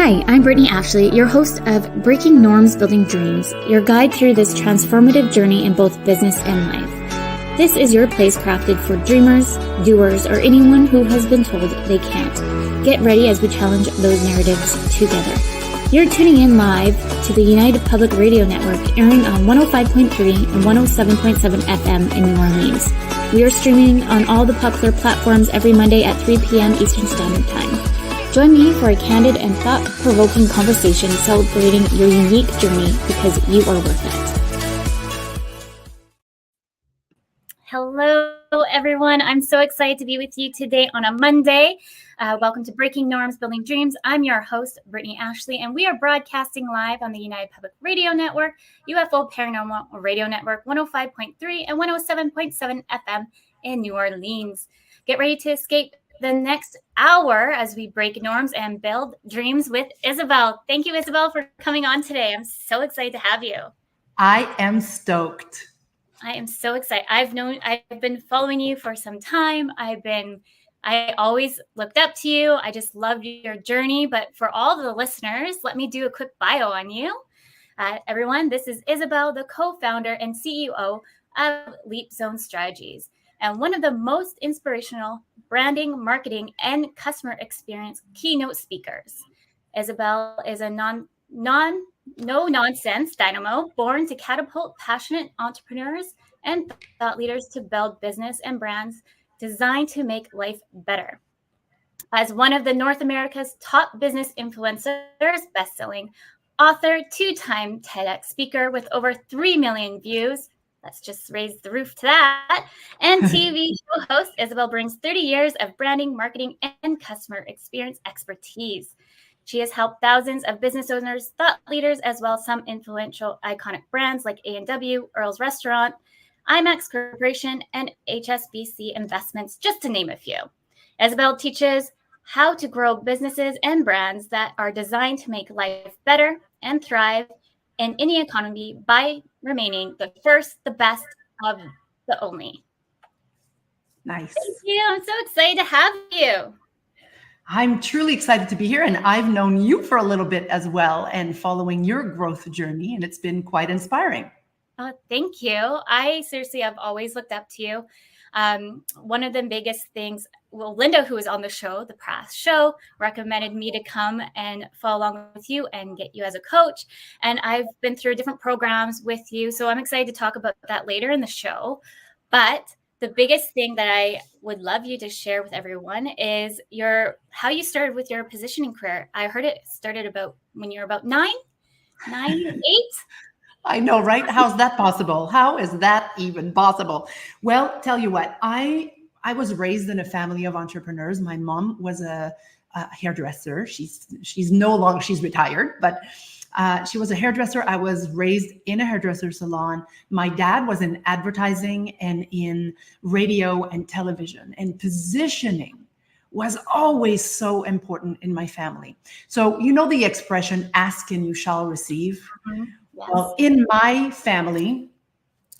Hi, I'm Brittney Ashley, your host of Breaking Norms, Building Dreams, your guide through this transformative journey in both business and life. This is your place crafted for dreamers, doers, or anyone who has been told they can't. Get ready as we challenge those narratives together. You're tuning in live to the United Public Radio Network, airing on 105.3 and 107.7 FM in New Orleans. We are streaming on all the popular platforms every Monday at 3 p.m. Eastern Standard Time. Join me for a candid and thought-provoking conversation celebrating your unique journey because you are worth it. Hello, everyone. I'm so excited to be with you today on a Monday. Welcome to Breaking Norms, Building Dreams. I'm your host, Brittney Ashley, and we are broadcasting live on the United Public Radio Network, UFO Paranormal Radio Network, 105.3 and 107.7 FM in New Orleans. Get ready to escape the next hour as we break norms and build dreams with Isabelle. Thank you, Isabelle, for coming on today. I'm so excited to have you. I am stoked. I am so excited. I've been following you for some time. I always looked up to you. I just loved your journey. But for all the listeners, let me do a quick bio on you. Everyone, this is Isabelle, the co-founder and CEO of LeapZone Strategies, and one of the most inspirational branding, marketing, and customer experience keynote speakers. Isabelle is a no-nonsense dynamo born to catapult passionate entrepreneurs and thought leaders to build business and brands designed to make life better. As one of the North America's top business influencers, bestselling author, two-time TEDx speaker with over 3 million views, let's just raise the roof to that, and TV show host, Isabelle brings 30 years of branding, marketing, and customer experience expertise. She has helped thousands of business owners, thought leaders, as well as some influential iconic brands like A&W, Earl's Restaurant, IMAX Corporation, and HSBC Investments, just to name a few. Isabelle teaches how to grow businesses and brands that are designed to make life better and thrive in any economy by remaining the first, the best, of the only. Nice. Thank you. I'm so excited to have you. I'm truly excited to be here, and I've known you for a little bit as well and following your growth journey, and it's been quite inspiring. Thank you. I've always looked up to you. One of the biggest things, Linda, who was on the show, the past show, recommended me to come and follow along with you and get you as a coach. And I've been through different programs with you. So I'm excited to talk about that later in the show. But the biggest thing that I would love you to share with everyone is how you started with your positioning career. I heard it started about when you were about 8. I know, right? How's that possible? How is that even possible? Well, tell you what, I was raised in a family of entrepreneurs. My mom was a hairdresser. She's no longer, she's retired, but she was a hairdresser. I was raised in a hairdresser salon. My dad was in advertising and in radio and television, and positioning was always so important in my family. So you know the expression, ask and you shall receive? Mm-hmm. Yes. Well, in my family,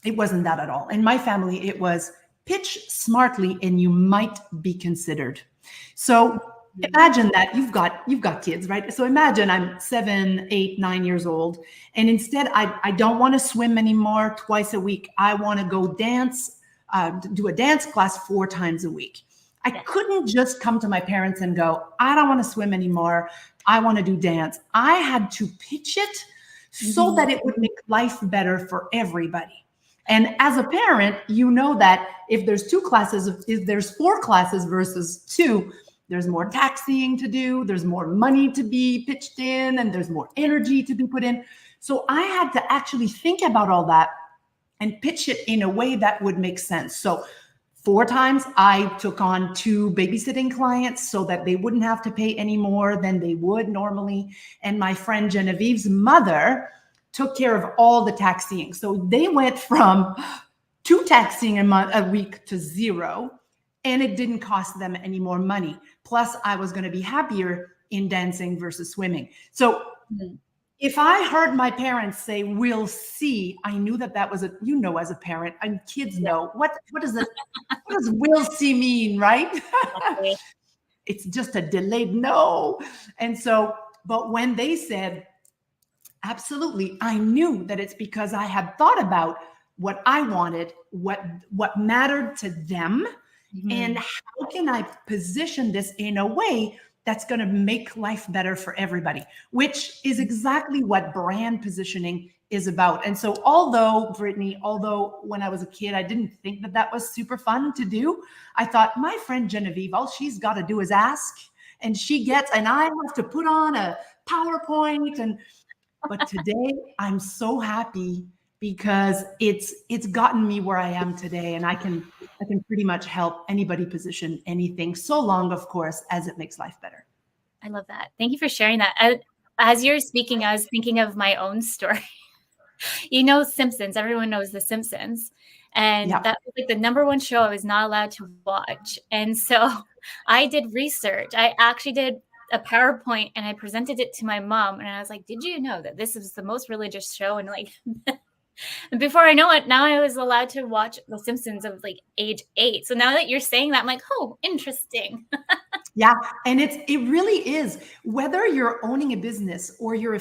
it wasn't that at all. In my family, it was pitch smartly and you might be considered. So imagine that you've got kids, right? So imagine I'm 7, 8, 9 years old, and instead I don't want to swim anymore twice a week. I want to go dance, do a dance class 4 times a week. I couldn't just come to my parents and go, I don't want to swim anymore. I want to do dance. I had to pitch it so that it would make life better for everybody. And as a parent, you know that if there's 4 classes versus 2, there's more taxiing to do, there's more money to be pitched in, and there's more energy to be put in. So I had to actually think about all that and pitch it in a way that would make sense. So 4 times I took on 2 babysitting clients so that they wouldn't have to pay any more than they would normally. And my friend Genevieve's mother took care of all the taxiing. So they went from 2 taxiing a week to 0, and it didn't cost them any more money. Plus I was going to be happier in dancing versus swimming. So if I heard my parents say, we'll see, I knew that was as a parent, and kids know, what does we'll see mean, right? It's just a delayed no. And so but when they said, absolutely, I knew that it's because I had thought about what I wanted, what mattered to them, and how can I position this in a way that's going to make life better for everybody, which is exactly what brand positioning is about. And so although when I was a kid, I didn't think that that was super fun to do, I thought my friend Genevieve, all she's got to do is ask, and I have to put on a PowerPoint. But today I'm so happy because it's gotten me where I am today, and I can pretty much help anybody position anything, so long, of course, as it makes life better. I love that. Thank you for sharing that. As you're speaking, I was thinking of my own story. Simpsons. Everyone knows The Simpsons. And that was like the number one show I was not allowed to watch. And so I did research. I actually did a PowerPoint and I presented it to my mom. And I was like, did you know that this is the most religious show? And like, and before I know it, now I was allowed to watch The Simpsons of like age 8. So now that you're saying that, I'm like, oh, interesting. Yeah. And it really is, whether you're owning a business or you're a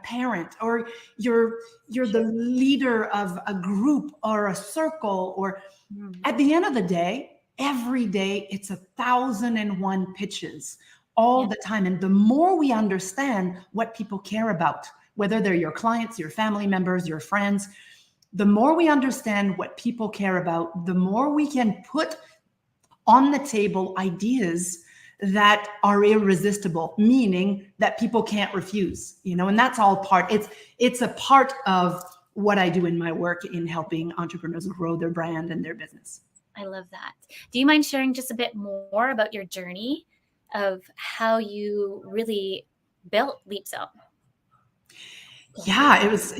parent, or you're the leader of a group or a circle, or at the end of the day, every day it's 1,001 pitches all the time. And the more we understand what people care about, whether they're your clients, your family members, your friends, the more we understand what people care about, the more we can put on the table ideas that are irresistible, meaning that people can't refuse, and that's all it's a part of what I do in my work in helping entrepreneurs grow their brand and their business. I love that. Do you mind sharing just a bit more about your journey of how you really built LeapZone? Yeah, it was,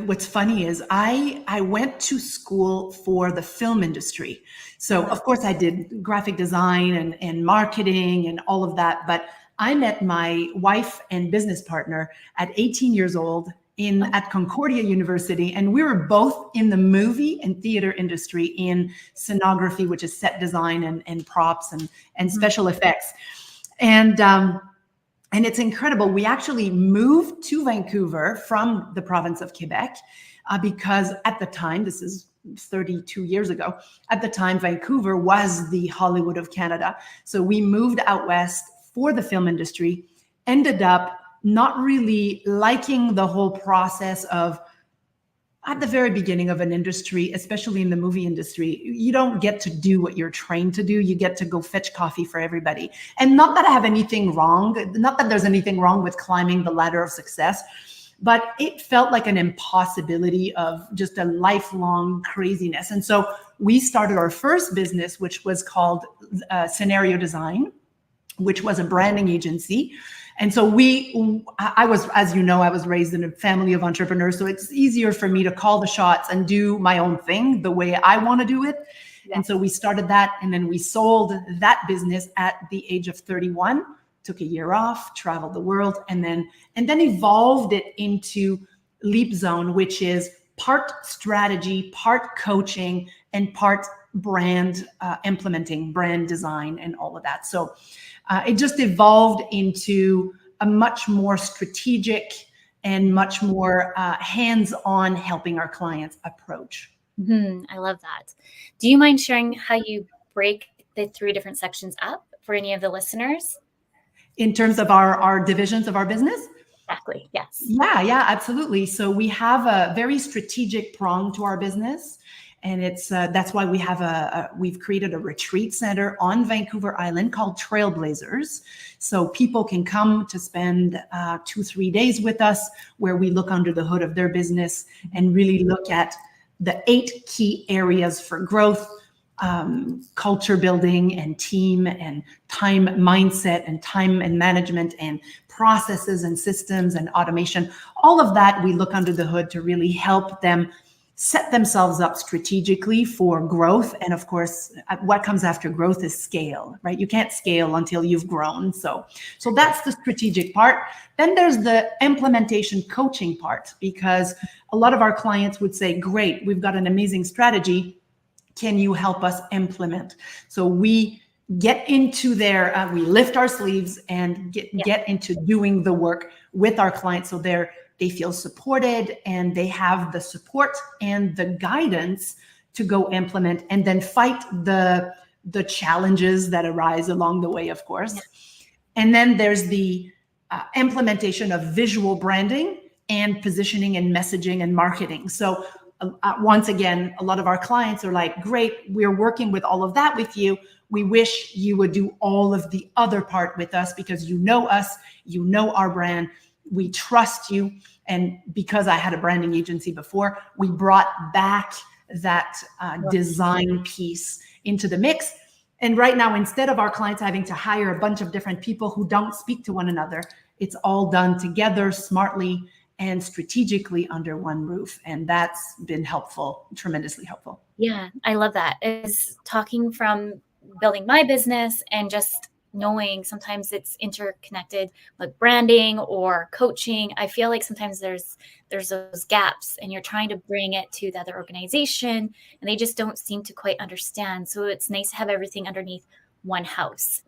what's funny is I went to school for the film industry. So of course I did graphic design and marketing and all of that, but I met my wife and business partner at 18 years old at Concordia University. And we were both in the movie and theater industry in scenography, which is set design and props and special effects. And it's incredible. We actually moved to Vancouver from the province of Quebec because at the time, this is 32 years ago, at the time, Vancouver was the Hollywood of Canada. So we moved out west for the film industry, ended up not really liking the whole process of, at the very beginning of an industry, especially in the movie industry, you don't get to do what you're trained to do. You get to go fetch coffee for everybody. And not that I have anything wrong, not that there's anything wrong with climbing the ladder of success, but it felt like an impossibility of just a lifelong craziness. And so we started our first business, which was called Scenario Design, which was a branding agency. And so I was, as you know, I was raised in a family of entrepreneurs. So it's easier for me to call the shots and do my own thing the way I want to do it. Yeah. And so we started that, and then we sold that business at the age of 31, took a year off, traveled the world, and then evolved it into LeapZone, which is part strategy, part coaching, and part brand implementing, brand design, and all of that. So it just evolved into a much more strategic and much more hands-on helping our clients approach. I love that. Do you mind sharing how you break the 3 different sections up for any of the listeners? In terms of our divisions of our business? Exactly, yes. Yeah, absolutely. So we have a very strategic prong to our business. And it's that's why we've created a retreat center on Vancouver Island called Trailblazers. So people can come to spend 2-3 days with us, where we look under the hood of their business and really look at the 8 key areas for growth, culture building and team and time mindset and time and management and processes and systems and automation. All of that, we look under the hood to really help them set themselves up strategically for growth. And of course, what comes after growth is scale, right? You can't scale until you've grown. So that's the strategic part. Then there's the implementation coaching part, because a lot of our clients would say, great, we've got an amazing strategy. Can you help us implement? So we get into their, we lift our sleeves and get into doing the work with our clients, so they feel supported and they have the support and the guidance to go implement and then fight the challenges that arise along the way, of course. And then there's the implementation of visual branding and positioning and messaging and marketing. So once again, a lot of our clients are like, great, we're working with all of that with you. We wish you would do all of the other part with us because you know us, you know our brand, we trust you. And because I had a branding agency before, we brought back that design piece into the mix. And right now, instead of our clients having to hire a bunch of different people who don't speak to one another, it's all done together smartly and strategically under one roof. And that's been helpful, tremendously helpful. Yeah, I love that. It's talking from building my business and just knowing sometimes it's interconnected, like branding or coaching. I feel like sometimes there's those gaps and you're trying to bring it to the other organization and they just don't seem to quite understand. So it's nice to have everything underneath one house.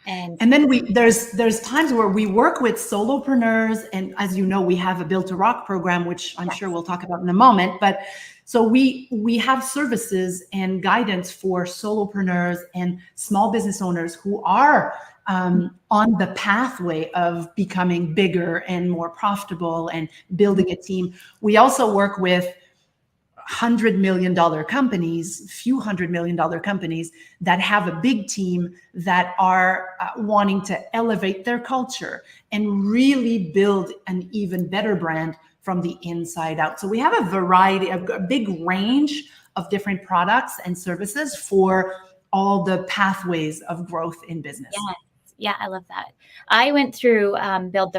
And then there's times where we work with solopreneurs, and as you know, we have a Build to Rock program, which I'm sure we'll talk about in a moment. But so we have services and guidance for solopreneurs and small business owners who are on the pathway of becoming bigger and more profitable and building a team. We also work with $100 million companies, few $100 million companies that have a big team that are wanting to elevate their culture and really build an even better brand from the inside out. So we have a variety, a big range of different products and services for all the pathways of growth in business. Yeah, I love that. I went through Build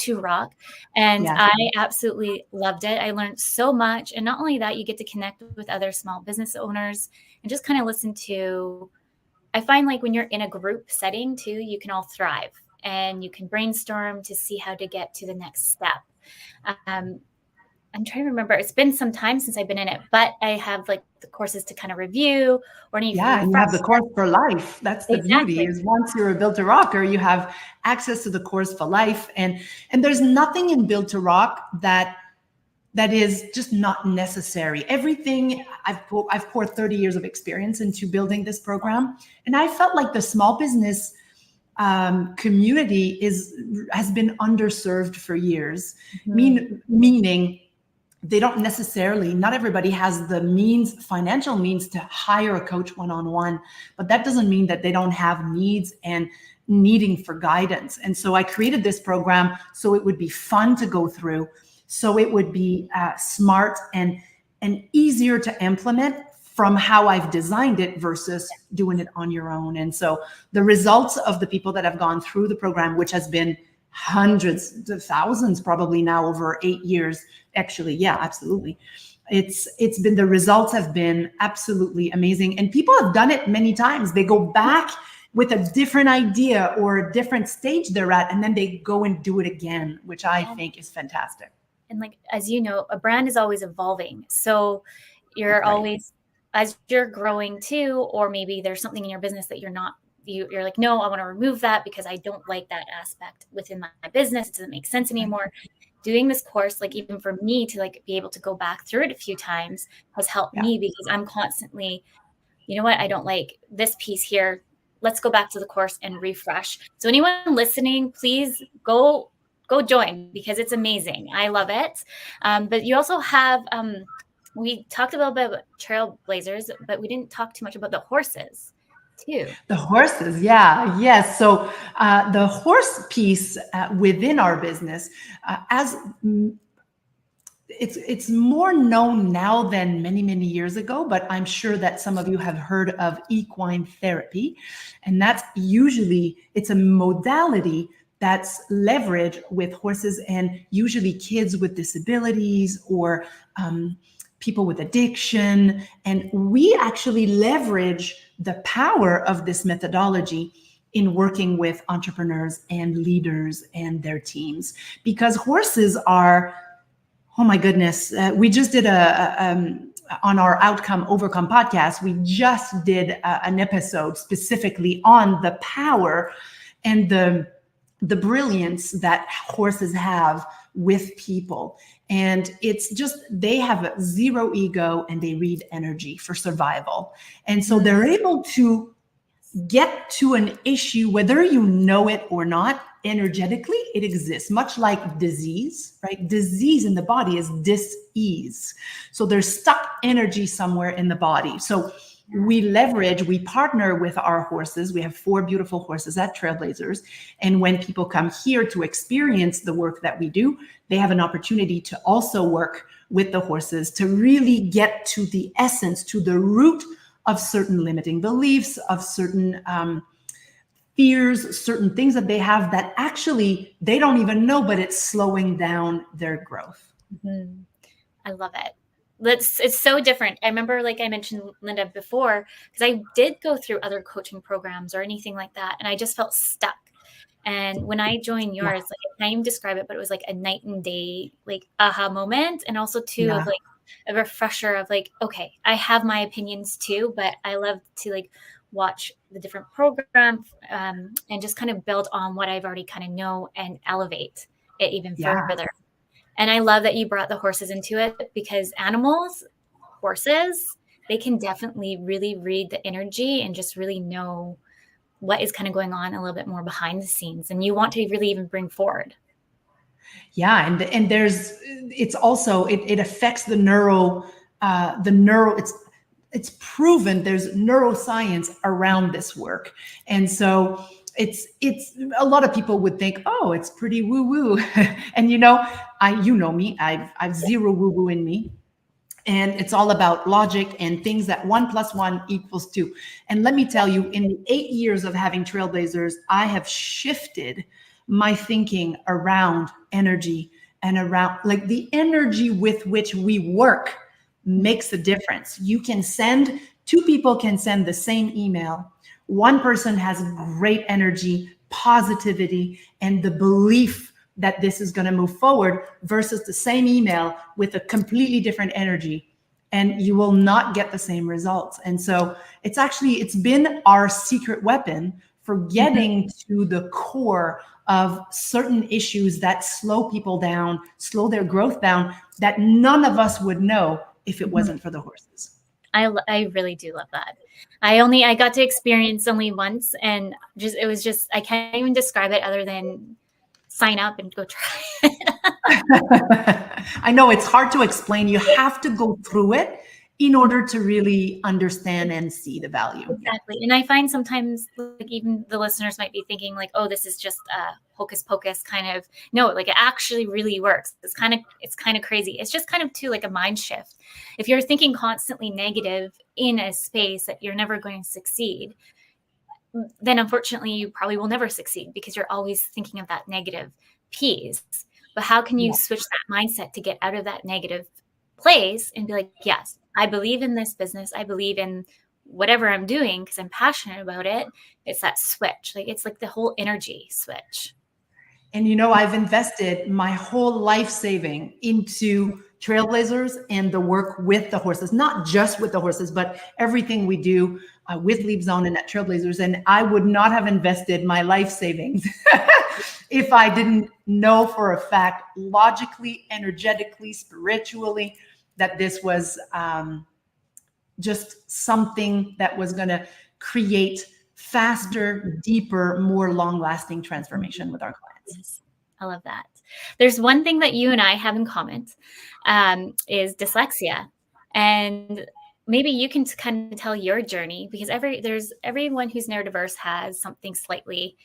to Rock, and I absolutely loved it. I learned so much. And not only that, you get to connect with other small business owners and just kind of listen to, I find like when you're in a group setting too, you can all thrive and you can brainstorm to see how to get to the next step. I'm trying to remember. It's been some time since I've been in it, but I have like the courses to kind of review or any. Yeah, and you have the course for life. That's the beauty, is once you're a Build to Rocker, you have access to the course for life. And there's nothing in Build to Rock that is just not necessary. Everything, I've poured 30 years of experience into building this program. And I felt like the small business community has been underserved for years, meaning they don't necessarily, not everybody has the financial means to hire a coach one-on-one, but that doesn't mean that they don't have needs and needing for guidance. And so I created this program so it would be fun to go through, so it would be smart and easier to implement from how I've designed it versus doing it on your own. And so the results of the people that have gone through the program, which has been hundreds of thousands probably now over 8 years, actually, yeah, absolutely. The results have been absolutely amazing. And people have done it many times. They go back with a different idea or a different stage they're at, and then they go and do it again, which I think is fantastic. And like, as you know, a brand is always evolving. So you're always, as you're growing too, or maybe there's something in your business that you're like, no, I want to remove that because I don't like that aspect within my business. It doesn't make sense anymore. Doing this course, like even for me to like be able to go back through it a few times has helped me, because I'm constantly, you know what, I don't like this piece here. Let's go back to the course and refresh. So anyone listening, please go join, because it's amazing. I love it. But you also have, we talked a little bit about trailblazers, but we didn't talk too much about the horses too. The horses, yes. So the horse piece within our business, it's more known now than many, many years ago, but I'm sure that some of you have heard of equine therapy. And that's usually, it's a modality that's leveraged with horses, and usually kids with disabilities or people with addiction. And we actually leverage the power of this methodology in working with entrepreneurs and leaders and their teams, because horses are, oh my goodness, we just did a on our Outcome Overcome podcast, we just did an episode specifically on the power and the brilliance that horses have with people. And it's just, they have zero ego and they read energy for survival. And so they're able to get to an issue, whether you know it or not, energetically, it exists, much like disease, right? Disease in the body is dis-ease. So there's stuck energy somewhere in the body. So we partner with our horses. We have 4 beautiful horses at Trailblazers. And when people come here to experience the work that we do, they have an opportunity to also work with the horses to really get to the essence, to the root of certain limiting beliefs, of certain fears, certain things that they have that actually they don't even know, but it's slowing down their growth. Mm-hmm. I love it. It's so different. I remember, like I mentioned, Linda, before, because I did go through other coaching programs or anything like that, and I just felt stuck. And when I joined yours, like, I can't even describe it, but it was like a night and day, like, aha moment. And also too, of like a refresher of like, okay, I have my opinions too, but I love to like watch the different programs and just kind of build on what I've already kind of know and elevate it even further. And I love that you brought the horses into it, because horses, they can definitely really read the energy and just really know what is kind of going on a little bit more behind the scenes, and you want to really even bring forward. Yeah. And there's, it's also, it affects it's proven there's neuroscience around this work. And so it's a lot of people would think, oh, it's pretty woo woo. And you know me, I've zero woo woo in me. And it's all about logic and things that 1 + 1 = 2. And let me tell you, in the 8 years of having Trailblazers, I have shifted my thinking around energy and around like the energy with which we work makes a difference. Two people can send the same email. One person has great energy, positivity, and the belief that this is going to move forward, versus the same email with a completely different energy, and you will not get the same results. And so it's been our secret weapon for getting to the core of certain issues that slow people down, slow their growth down, that none of us would know if it wasn't for the horses. I really do love that. I got to experience only once, and it was just, I can't even describe it other than sign up and go try it. I know it's hard to explain. You have to go through it in order to really understand and see the value. Exactly. And I find sometimes, like, even the listeners might be thinking like, oh, this is just a hocus pocus kind of. No, like, it actually really works. It's kind of crazy. It's just kind of too like a mind shift. If you're thinking constantly negative in a space that you're never going to succeed, then unfortunately you probably will never succeed, because you're always thinking of that negative piece. But how can you switch that mindset to get out of that negative place and be like, yes, I believe in this business. I believe in whatever I'm doing because I'm passionate about it. It's that switch. Like, it's like the whole energy switch. And, you know, I've invested my whole life saving into Trailblazers and the work with the horses, not just with the horses, but everything we do with LeapZone and at Trailblazers. And I would not have invested my life savings if I didn't know for a fact, logically, energetically, spiritually, that this was just something that was going to create faster, deeper, more long-lasting transformation with our clients. Yes, I love that. There's one thing that you and I have in common, is dyslexia. And maybe you can kind of tell your journey, because everyone who's neurodiverse has something slightly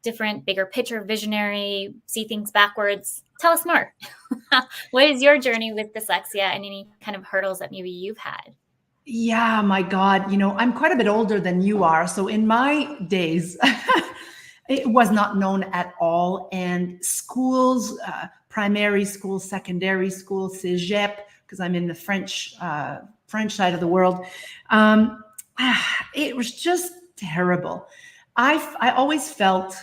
different, bigger picture, visionary, see things backwards. Tell us more. What is your journey with dyslexia and any kind of hurdles that maybe you've had? Yeah, my God, you know, I'm quite a bit older than you are. So in my days, it was not known at all. And schools, primary school, secondary school, cégep, because I'm in the French side of the world, it was just terrible. I always felt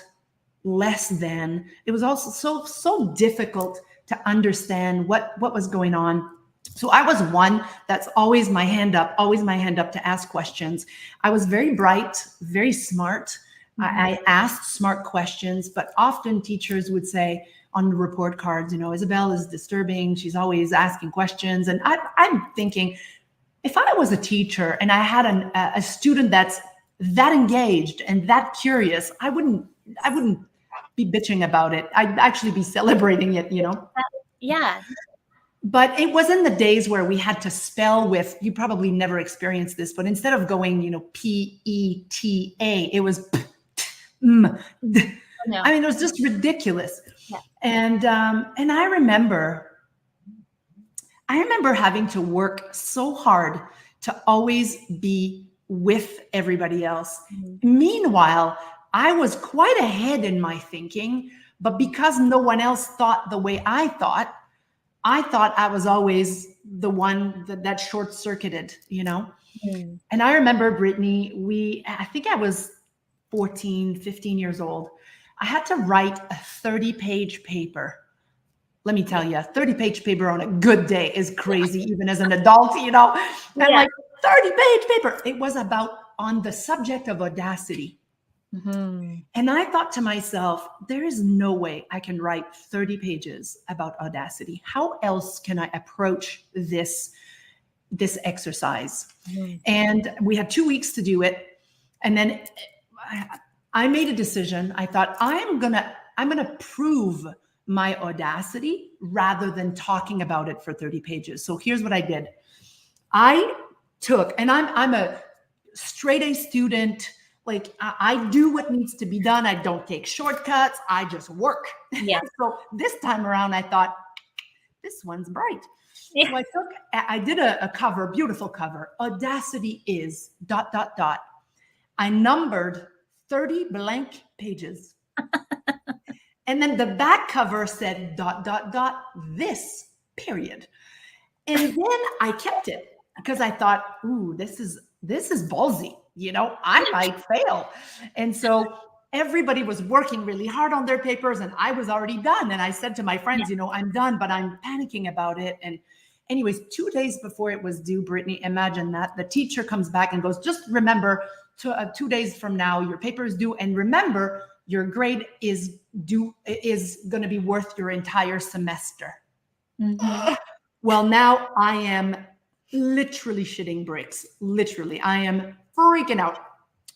less than. It was also so difficult to understand what was going on. So I was one that's always my hand up, to ask questions. I was very bright, very smart. I asked smart questions, but often teachers would say on the report cards, Isabelle is disturbing. She's always asking questions. And I'm thinking, if I was a teacher and I had a student that's that engaged and that curious, I wouldn't be bitching about it. I'd actually be celebrating it, Yeah. But it was in the days where we had to spell with, you probably never experienced this, but instead of going, PETA, it was No. I mean, it was just ridiculous. Yeah. And I remember having to work so hard to always be with everybody else. Meanwhile, I was quite ahead in my thinking, but because no one else thought the way I thought I was always the one that short-circuited, And I remember, Brittney, I think I was 14, 15 years old. I had to write a 30-page paper. Let me tell you, a 30-page paper on a good day is crazy, even as an adult, And like 30-page paper, it was on the subject of audacity. And I thought to myself, there is no way I can write 30 pages about audacity. How else can I approach this exercise? And we had 2 weeks to do it. And then I made a decision. I thought, I'm gonna prove my audacity rather than talking about it for 30 pages. So here's what I did. I took, and I'm a straight A student. Like I do what needs to be done. I don't take shortcuts. I just work. Yeah. So this time around, I thought, this one's bright. Yeah. So I did a cover, beautiful cover. Audacity is ... I numbered 30 blank pages. And then the back cover said ... this, period. And then I kept it because I thought, ooh, this is ballsy. I might fail. And so everybody was working really hard on their papers and I was already done. And I said to my friends, I'm done, but I'm panicking about it. And anyways, 2 days before it was due, Brittney, imagine that. The teacher comes back and goes, just remember, 2 days from now, your paper is due. And remember, your grade is going to be worth your entire semester. Well, now I am literally shitting bricks. Literally, I am freaking out.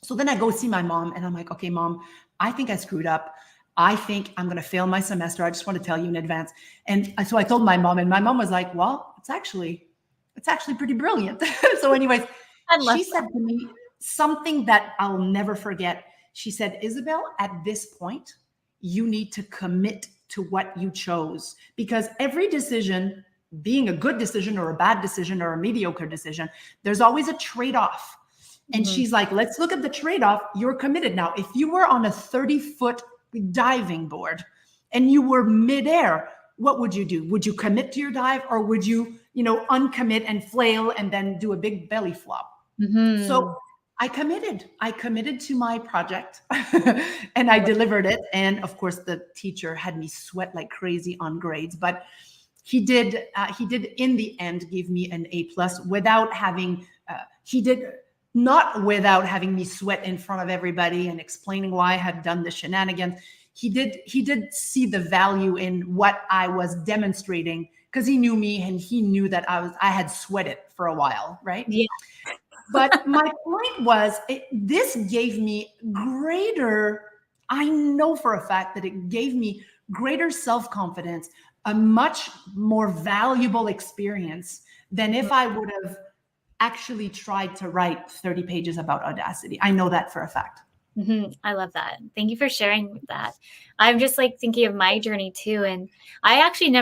So then I go see my mom and I'm like, okay, Mom, I think I screwed up. I think I'm going to fail my semester. I just want to tell you in advance. And so I told my mom and my mom was like, well, it's actually pretty brilliant. So anyways, she said to me something that I'll never forget. She said, Isabelle, at this point, you need to commit to what you chose because every decision, being a good decision or a bad decision or a mediocre decision, there's always a trade-off. And she's like, let's look at the trade-off. You're committed now. If you were on a 30-foot diving board and you were midair, what would you do? Would you commit to your dive or would you, uncommit and flail and then do a big belly flop? So I committed to my project and I delivered it. And of course, the teacher had me sweat like crazy on grades, but he did in the end give me an A+ without having, not without having me sweat in front of everybody and explaining why I had done the shenanigans. He did see the value in what I was demonstrating because he knew me and he knew that I had sweated for a while, right? Yeah. But my point was, this gave me I know for a fact that it gave me greater self-confidence, a much more valuable experience than if I would have actually tried to write 30 pages about audacity. I know that for a fact. I love that. Thank you for sharing that. I'm just thinking of my journey too. And I actually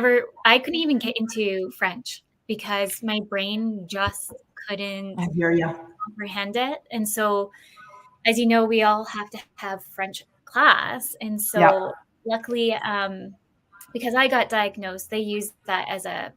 I couldn't even get into French because my brain just couldn't comprehend it. And so, as you know, we all have to have French class. And so luckily, because I got diagnosed, they used that as a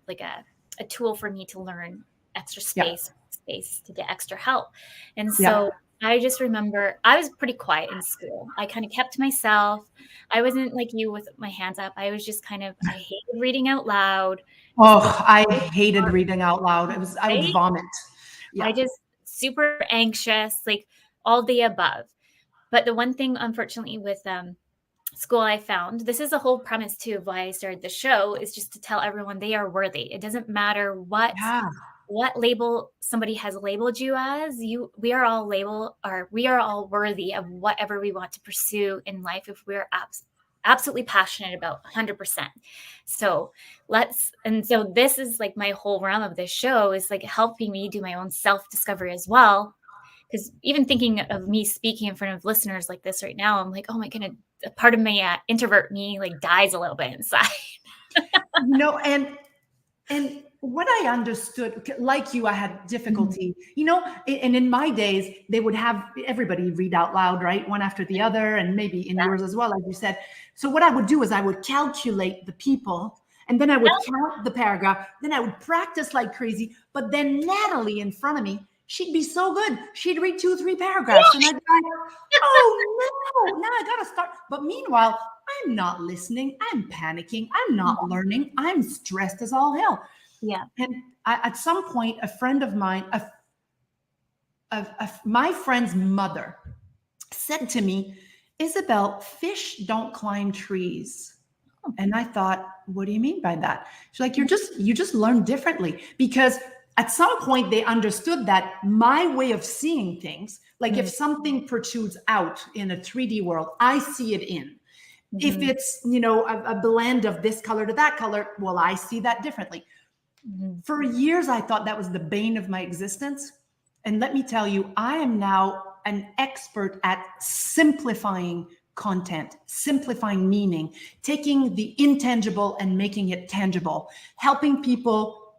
tool for me to learn extra space to get extra help. And so I just remember I was pretty quiet in school. I kind of kept to myself. I wasn't like you with my hands up. I was just kind of, I hated reading out loud. Was Oh, I very hated smart, reading out loud. I would right? vomit. I Yeah. just super anxious, like all the above. But the one thing, unfortunately, with school, I found this is the whole premise too of why I started the show, is just to tell everyone they are worthy. It doesn't matter Yeah. what label somebody has labeled you as. We are all we are all worthy of whatever we want to pursue in life if we're absolutely passionate about 100%. So so this is like my whole realm of this show is like helping me do my own self-discovery as well. Because even thinking of me speaking in front of listeners like this right now, I'm like, oh my goodness, a part of my introvert me like dies a little bit inside. You know, and what I understood, like you, I had Mhm. difficulty, and in my days, they would have everybody read out loud, right? One after the other, and maybe in Yeah. yours as well, like you said. So what I would do is I would calculate the people, and then I would count the paragraph, then I would practice like crazy. But then Natalie in front of me, she'd be so good. She'd read 2, 3 paragraphs, and I'd be like, oh no, now I gotta start. But meanwhile, I'm not listening. I'm panicking. I'm not learning. I'm stressed as all hell. Yeah. And at some point, a friend of mine, my friend's mother, said to me, Isabelle, fish don't climb trees. And I thought, what do you mean by that? She's like, you just learn differently. Because at some point they understood that my way of seeing things, like if Mm-hmm. something protrudes out in a 3D world, I see it in. If Mm-hmm. it's, a blend of this color to that color, well, I see that differently. Mm-hmm. For years, I thought that was the bane of my existence. And let me tell you, I am now an expert at simplifying content, simplifying meaning, taking the intangible and making it tangible, helping people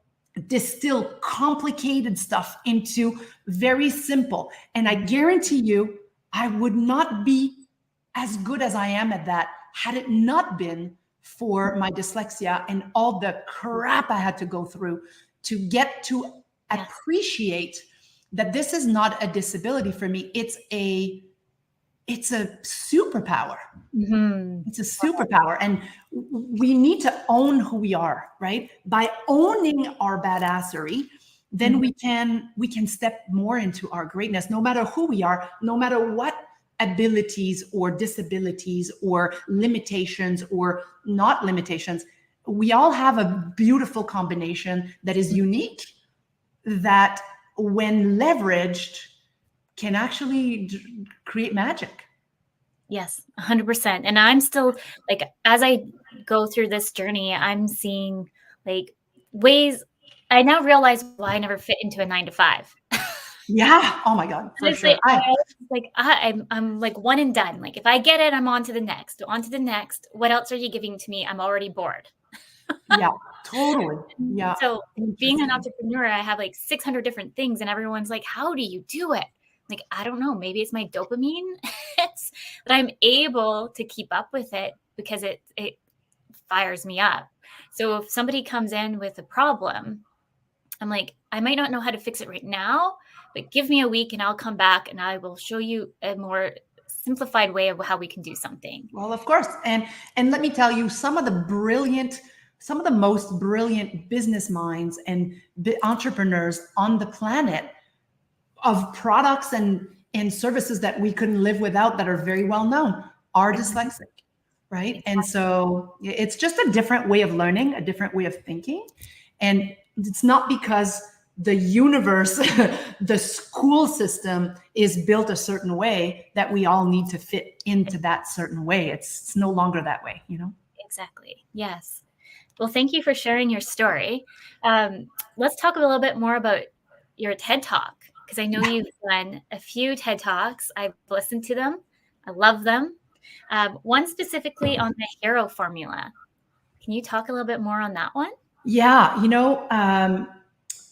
distill complicated stuff into very simple. And I guarantee you, I would not be as good as I am at that had it not been for my dyslexia and all the crap I had to go through to get to Yes. appreciate that this is not a disability for me. It's a superpower. Mm-hmm. It's a superpower. And we need to own who we are, right? By owning our badassery, then we can step more into our greatness, no matter who we are, no matter what abilities or disabilities or limitations or not limitations. We all have a beautiful combination that is unique, that when leveraged can actually create magic. Yes, 100%. And I'm still like, as I go through this journey, I'm seeing like ways I now realize why I never fit into a 9 to 5. Yeah. Oh my God, for Honestly, sure. I I'm like one and done. Like if I get it, I'm on to the next, on to the next. What else are you giving to me? I'm already bored. Yeah, totally. Yeah. So being an Interesting. entrepreneur, I have like 600 different things, and everyone's like, "How do you do it?" Like, I don't know. Maybe it's my dopamine. It's that I'm able to keep up with it because it fires me up. So if somebody comes in with a problem, I'm like, I might not know how to fix it right now, but give me a week and I'll come back and I will show you a more simplified way of how we can do something. Well, of course. And let me tell you, some of the most brilliant business minds and entrepreneurs on the planet, of products and services that we couldn't live without, that are very well known, are dyslexic, right? And so it's just a different way of learning, a different way of thinking. And it's not because the universe, the school system is built a certain way that we all need to fit into that certain way. It's no longer that way, Exactly. Yes. Well, thank you for sharing your story. Let's talk a little bit more about your TED Talk, because I know you've done a few TED Talks. I've listened to them. I love them. One specifically on the hero formula. Can you talk a little bit more on that one? Yeah,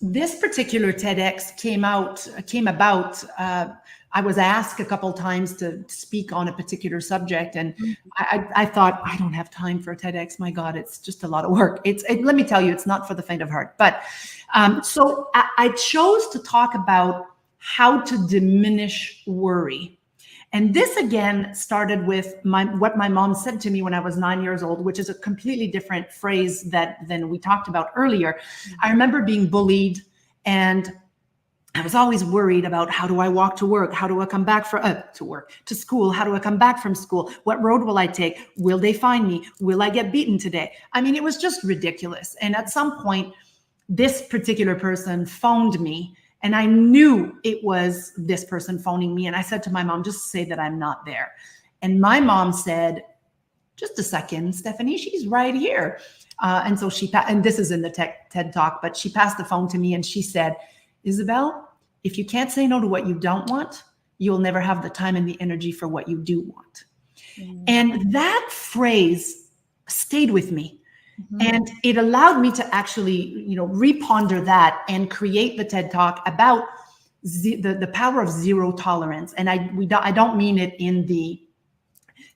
this particular TEDx came about. I was asked a couple times to speak on a particular subject, and I thought, I don't have time for a TEDx. My God, it's just a lot of work. Let me tell you, it's not for the faint of heart. But so I chose to talk about how to diminish worry. And this again started with what my mom said to me when I was 9 years old, which is a completely different phrase than we talked about earlier. I remember being bullied, and I was always worried about, how do I walk to work? How do I come back to school? How do I come back from school? What road will I take? Will they find me? Will I get beaten today? I mean, it was just ridiculous. And at some point, this particular person phoned me, and I knew it was this person phoning me. And I said to my mom, just say that I'm not there. And my mom said, just a second, Stephanie, she's right here. And so and this is in the TED Talk, but she passed the phone to me and she said, Isabelle, if you can't say no to what you don't want, you'll never have the time and the energy for what you do want. Mm-hmm. And that phrase stayed with me. Mm-hmm. And it allowed me to actually, reponder that and create the TED Talk about the power of zero tolerance. And I don't mean it in the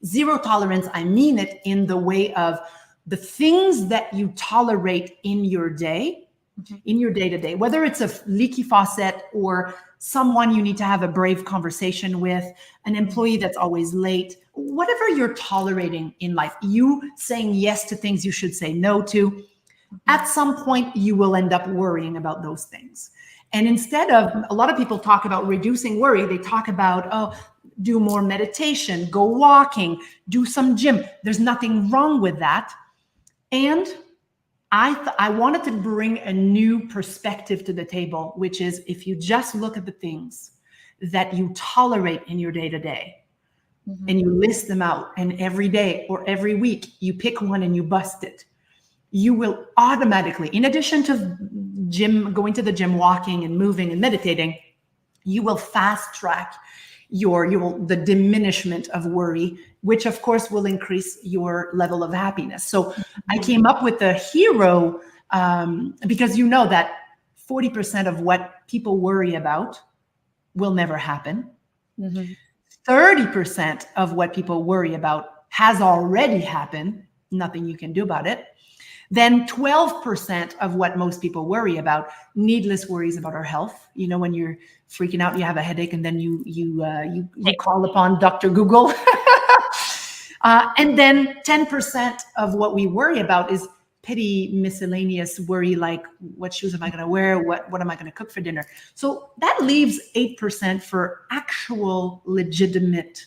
zero tolerance. I mean it in the way of the things that you tolerate in your day, mm-hmm. in your day-to-day, whether it's a leaky faucet or someone you need to have a brave conversation with, an employee that's always late, whatever you're tolerating in life, you saying yes to things you should say no to, mm-hmm. at some point you will end up worrying about those things. And instead of, a lot of people talk about reducing worry, they talk about, do more meditation, go walking, do some gym. There's nothing wrong with that. And I wanted to bring a new perspective to the table, which is, if you just look at the things that you tolerate in your day-to-day, mm-hmm. and you list them out, and every day or every week you pick one and you bust it, you will automatically, in addition to going to the gym, walking and moving and meditating, you will fast track the diminishment of worry, which of course will increase your level of happiness. So I came up with the hero, because you know that 40% of what people worry about will never happen. Mm-hmm. 30% of what people worry about has already happened. Nothing you can do about it. Then 12% of what most people worry about, needless worries about our health. When you're freaking out, you have a headache, and then you call upon Dr. Google. And then 10% of what we worry about is petty miscellaneous worry, like what shoes am I going to wear? What am I going to cook for dinner? So that leaves 8% for actual legitimate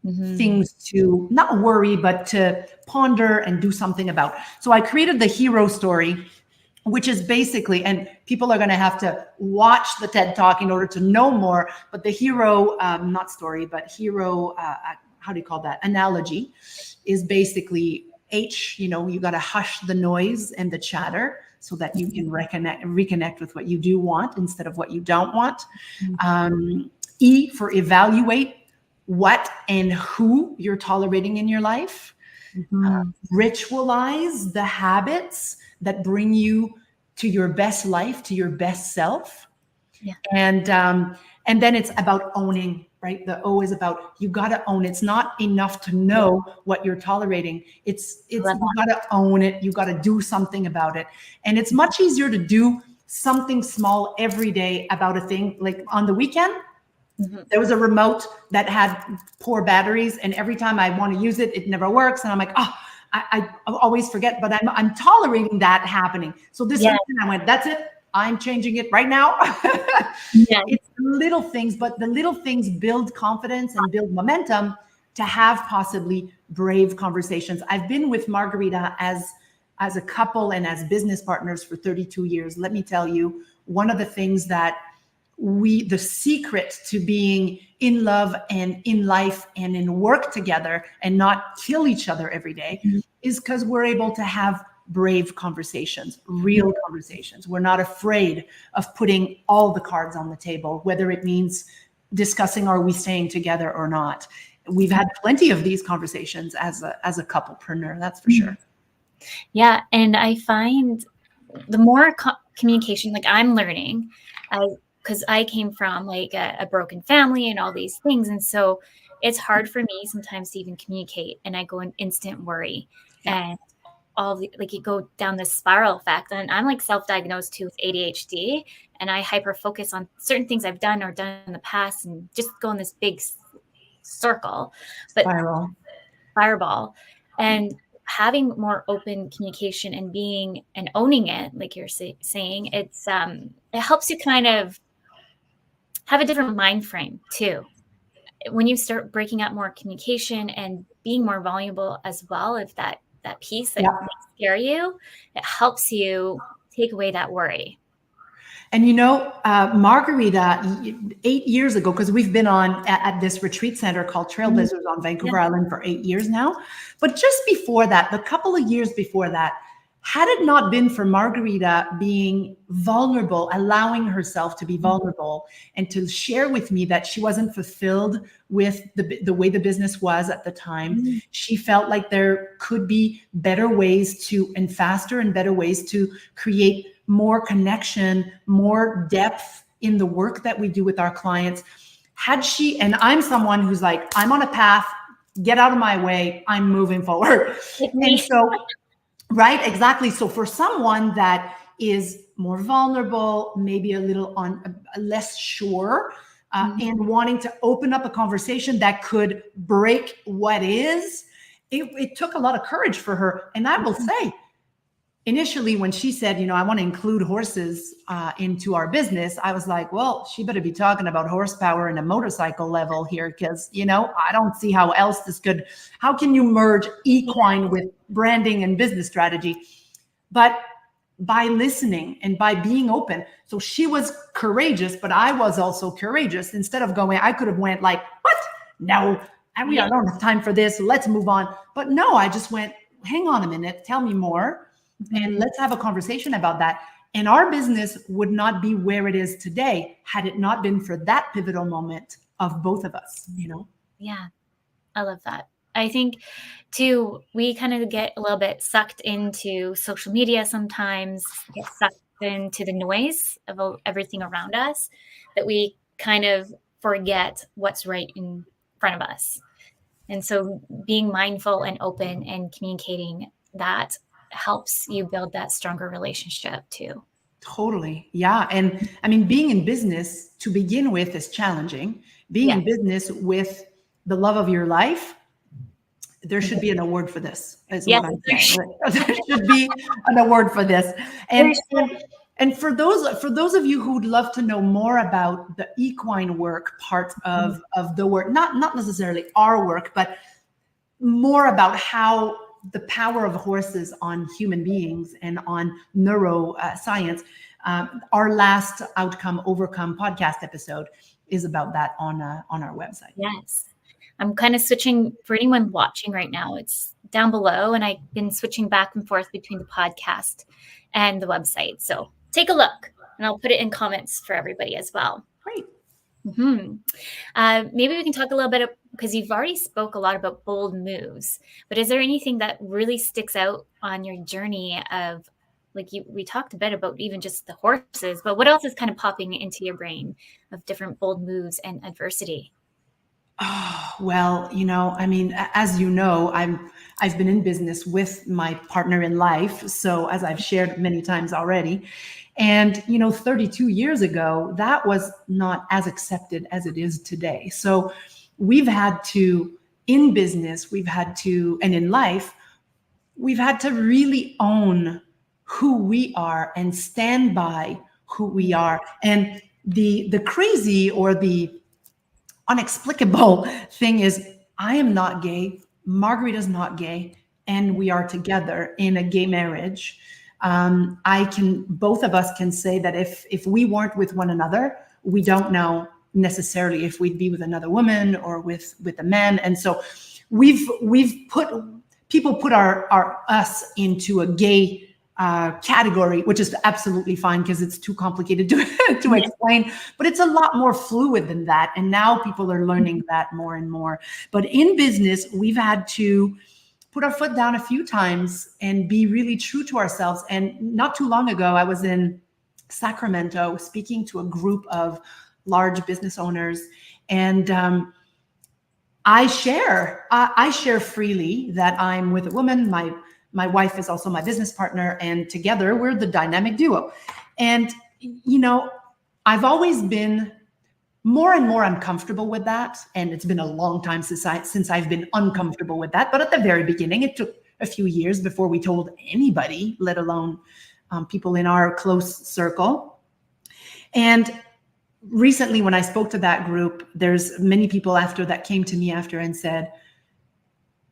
mm-hmm. things to not worry, but to ponder and do something about. So I created the hero story, which is basically, and people are going to have to watch the TED Talk in order to know more, but the hero, not story, but hero, how do you call that? Analogy is basically you got to hush the noise and the chatter so that you can reconnect with what you do want instead of what you don't want. Mm-hmm. E for evaluate what and who you're tolerating in your life. Mm-hmm. Ritualize the habits that bring you to your best life, to your best self. Yeah. And then it's about owning, right? The O is about, you got to own. It's not enough to know what you're tolerating. It's you got to own it. You got to do something about it. And it's much easier to do something small every day about a thing. Like on the weekend, mm-hmm. there was a remote that had poor batteries, and every time I want to use it, it never works. And I'm like, I always forget, but I'm tolerating that happening. So this weekend I went, that's it. I'm changing it right now. It's little things, but the little things build confidence and build momentum to have possibly brave conversations. I've been with Margarita as a couple and as business partners for 32 years. Let me tell you, one of the things that the secret to being in love and in life and in work together and not kill each other every day mm-hmm. is because we're able to have brave conversations, real conversations. We're not afraid of putting all the cards on the table, whether it means discussing, are we staying together or not. We've had plenty of these conversations as a couplepreneur, that's for sure. Yeah. And I find the more communication, like I'm learning, because I came from like a broken family and all these things. And so it's hard for me sometimes to even communicate, and I go in instant worry. Yeah. And like you go down this spiral effect. And I'm like self-diagnosed too with ADHD, and I hyper focus on certain things I've done or done in the past and just go in this big circle, but Spiral. fireball. And having more open communication and being and owning it, like you're saying, it helps you kind of have a different mind frame too. When you start breaking up more communication and being more vulnerable as well, if that piece that Yeah. may scare you, it helps you take away that worry. And Margarita, 8 years ago, because we've been on at this retreat center called Trailblazers on Vancouver Island for 8 years now. But just before that, the couple of years before that, had it not been for Margarita being vulnerable, allowing herself to be vulnerable and to share with me that she wasn't fulfilled with the way the business was at the time, she felt like there could be better ways and faster and better ways to create more connection, more depth in the work that we do with our clients. And I'm someone who's like, I'm on a path, get out of my way, I'm moving forward. And so, right, exactly. So for someone that is more vulnerable, maybe a little less sure, and wanting to open up a conversation that could break what is, it took a lot of courage for her. And I will say, initially, when she said, I want to include horses into our business, I was like, well, she better be talking about horsepower and a motorcycle level here, because, I don't see how else how can you merge equine with branding and business strategy? But by listening and by being open. So she was courageous, but I was also courageous. Instead of going, I could have went like, what? No, I don't have time for this. Let's move on. But no, I just went, hang on a minute, tell me more. And let's have a conversation about that. And our business would not be where it is today had it not been for that pivotal moment of both of us, Yeah, I love that. I think too, we kind of get a little bit sucked into social media sometimes, get sucked into the noise of everything around us, that we kind of forget what's right in front of us. And so being mindful and open and communicating that helps you build that stronger relationship too. Totally. Yeah. And I mean, being in business to begin with is challenging. Being in business with the love of your life, there should be an award for this, is what I'm saying. There should be an award for this. And for those of you who'd love to know more about the equine work part of the work, not necessarily our work, but more about how the power of horses on human beings and on neuroscience. Our last Outcome Overcome podcast episode is about that on our website. Yes. I'm kind of switching for anyone watching right now. It's down below, and I've been switching back and forth between the podcast and the website. So take a look, and I'll put it in comments for everybody as well. Great. Maybe we can talk a little bit, because you've already spoke a lot about bold moves, but is there anything that really sticks out on your journey of, like we talked a bit about even just the horses, but what else is kind of popping into your brain of different bold moves and adversity? Oh, well, I mean, as you know, I've been in business with my partner in life. So as I've shared many times already, and 32 years ago, that was not as accepted as it is today. So we've had to, in business, and in life, we've had to really own who we are and stand by who we are. And the crazy or the inexplicable thing is, I am not gay, Margarita's not gay, and we are together in a gay marriage. Both of us can say that if we weren't with one another, we don't know necessarily if we'd be with another woman or with a man. And so people put us into a gay category, which is absolutely fine because it's too complicated to explain, but it's a lot more fluid than that. And now people are learning that more and more. But in business, we've had to put our foot down a few times and be really true to ourselves. And not too long ago, I was in Sacramento speaking to a group of large business owners, and I share freely that I'm with a woman. My wife is also my business partner, and together we're the dynamic duo. And, you know, I've always been more and more uncomfortable with that. And it's been a long time since I've been uncomfortable with that. But at the very beginning, it took a few years before we told anybody, let alone people in our close circle. And recently, when I spoke to that group, there's many people after that came to me after and said,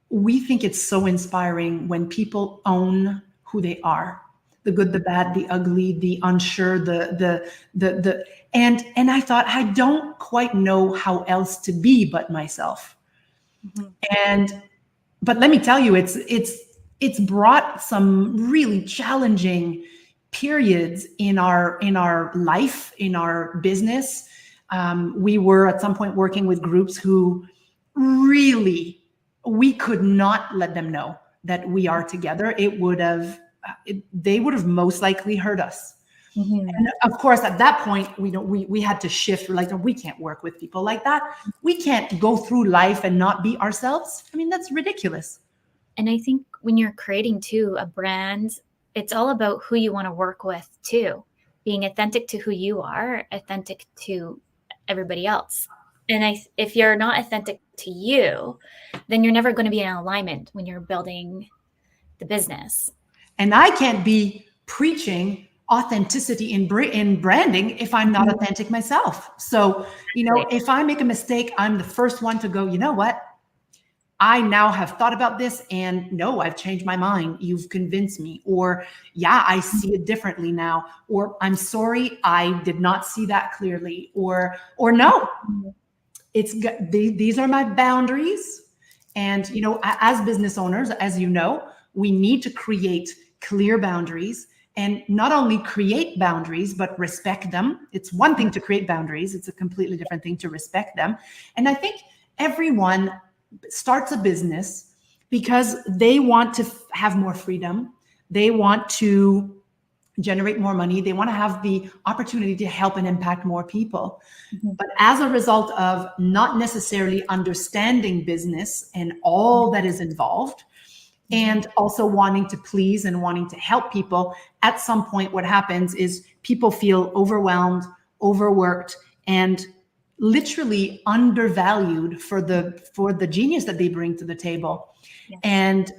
we think it's so inspiring when people own who they are, the good, the bad, the ugly, the unsure, and I thought, I don't quite know how else to be but myself. Mm-hmm. But let me tell you, it's brought some really challenging periods in our life, in our business. We were at some point working with groups who really, we could not let them know that we are together. They would have most likely hurt us. Mm-hmm. And of course, at that point, we had to shift. We're like, we can't work with people like that. We can't go through life and not be ourselves. I mean, that's ridiculous. And I think when you're creating too a brand, it's all about who you want to work with too, being authentic to who you are, authentic to everybody else. And if you're not authentic to you, then you're never going to be in alignment when you're building the business. And I can't be preaching authenticity in branding if I'm not authentic myself. So, you know, if I make a mistake, I'm the first one to go, you know what? I now have thought about this and no, I've changed my mind. You've convinced me. Or yeah, I see it differently now. Or I'm sorry, I did not see that clearly. Or no, these are my boundaries. And, you know, as business owners, as you know, we need to create clear boundaries and not only create boundaries, but respect them. It's one thing to create boundaries. It's a completely different thing to respect them. And I think everyone starts a business because they want to have more freedom. They want to generate more money. They want to have the opportunity to help and impact more people. Mm-hmm. But as a result of not necessarily understanding business and all that is involved, and also wanting to please and wanting to help people, at some point what happens is people feel overwhelmed, overworked, and literally undervalued for the genius that they bring to the table. Yes. And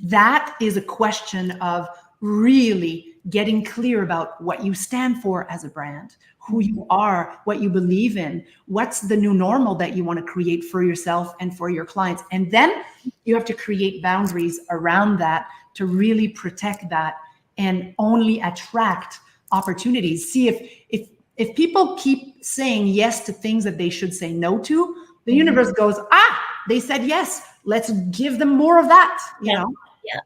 that is a question of really getting clear about what you stand for as a brand, who you are, what you believe in, what's the new normal that you want to create for yourself and for your clients. And then you have to create boundaries around that to really protect that and only attract opportunities. See, if people keep saying yes to things that they should say no to, the universe goes, they said yes, let's give them more of that, you know? Yeah.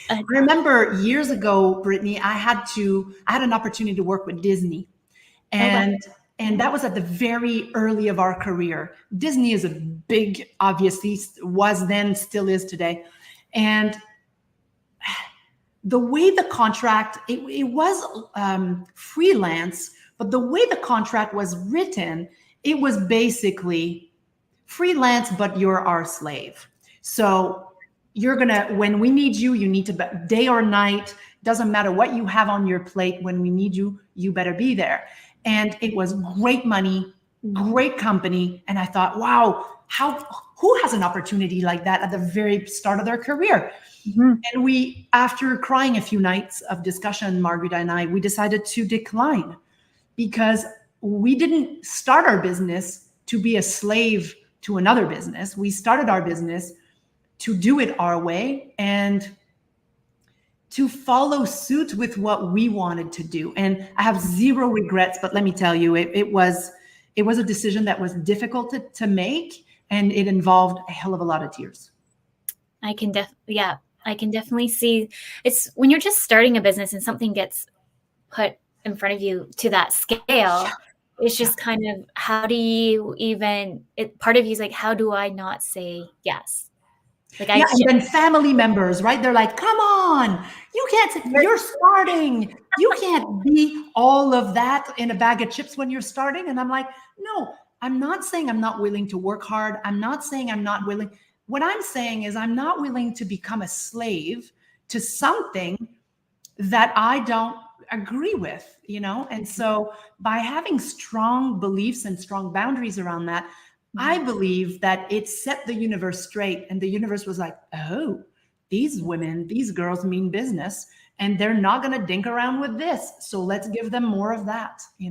I remember years ago, Brittney, I had an opportunity to work with Disney. And that was at the very early of our career. Disney is a big, obviously, was then, still is today. And the way the contract, it was freelance, but the way the contract was written, it was basically freelance, but you're our slave. So when we need you, you need to, day or night, doesn't matter what you have on your plate. When we need you, you better be there. And it was great money, great company. And I thought, wow, who has an opportunity like that at the very start of their career? Mm-hmm. And we, after crying a few nights of discussion, Margarita and I, we decided to decline because we didn't start our business to be a slave to another business. We started our business to do it our way and to follow suit with what we wanted to do. And I have zero regrets, but let me tell you, it was a decision that was difficult to make, and it involved a hell of a lot of tears. I can definitely see it's when you're just starting a business and something gets put in front of you to that scale. It's just kind of, how do you even, part of you is like, how do I not say yes? Like and then family members, right? They're like, come on, you can't, you're starting. You can't be all of that in a bag of chips when you're starting. And I'm like, no, I'm not saying I'm not willing to work hard. I'm not saying I'm not willing. What I'm saying is I'm not willing to become a slave to something that I don't agree with, And so by having strong beliefs and strong boundaries around that, I believe that it set the universe straight, and the universe was like, oh, these women, these girls mean business, and they're not going to dink around with this. So let's give them more of that, Yes,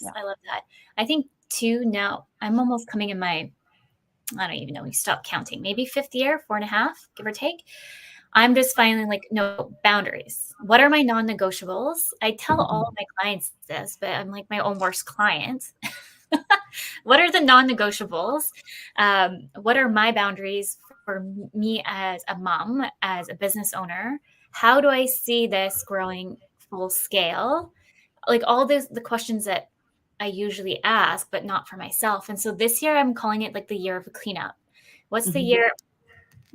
yeah. I love that. I think too, now I'm almost coming in my, I don't even know, we stopped counting, maybe 5th year, 4.5, give or take. I'm just finally like, no, boundaries. What are my non-negotiables? I tell all of my clients this, but I'm like my own worst client. What are the non-negotiables? What are my boundaries for me as a mom, as a business owner? How do I see this growing full scale? Like all the questions that I usually ask, but not for myself. And so this year I'm calling it like the year of a cleanup. What's the year?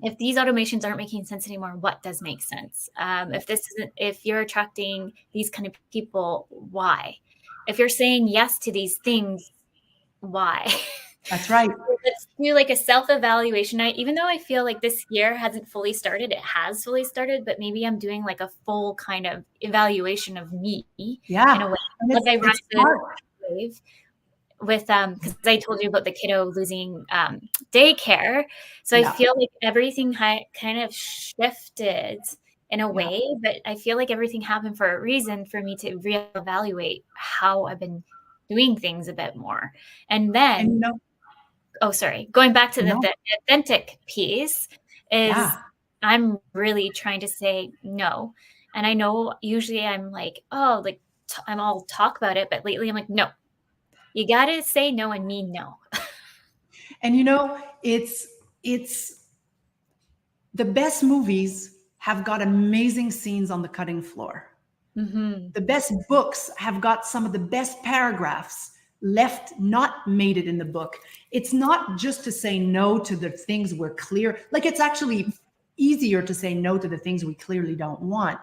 If these automations aren't making sense anymore, what does make sense? If you're attracting these kind of people, why? If you're saying yes to these things, why? That's right. Let's do like a self-evaluation. Even though I feel like this year hasn't fully started, it has fully started, but maybe I'm doing like a full kind of evaluation of me in a way. Like I ride the wave with because I told you about the kiddo losing daycare. So I feel like everything kind of shifted in a way, but I feel like everything happened for a reason for me to reevaluate how I've been doing things a bit more. And then, going back to the authentic piece is I'm really trying to say no. And I know usually I'm like, oh, like I'm all talk about it, but lately I'm like, no. You got to say no and mean no. And it's the best movies have got amazing scenes on the cutting floor. The best books have got some of the best paragraphs left not made it in the book. It's not just to say no to the things we're clear. Like it's actually easier to say no to the things we clearly don't want.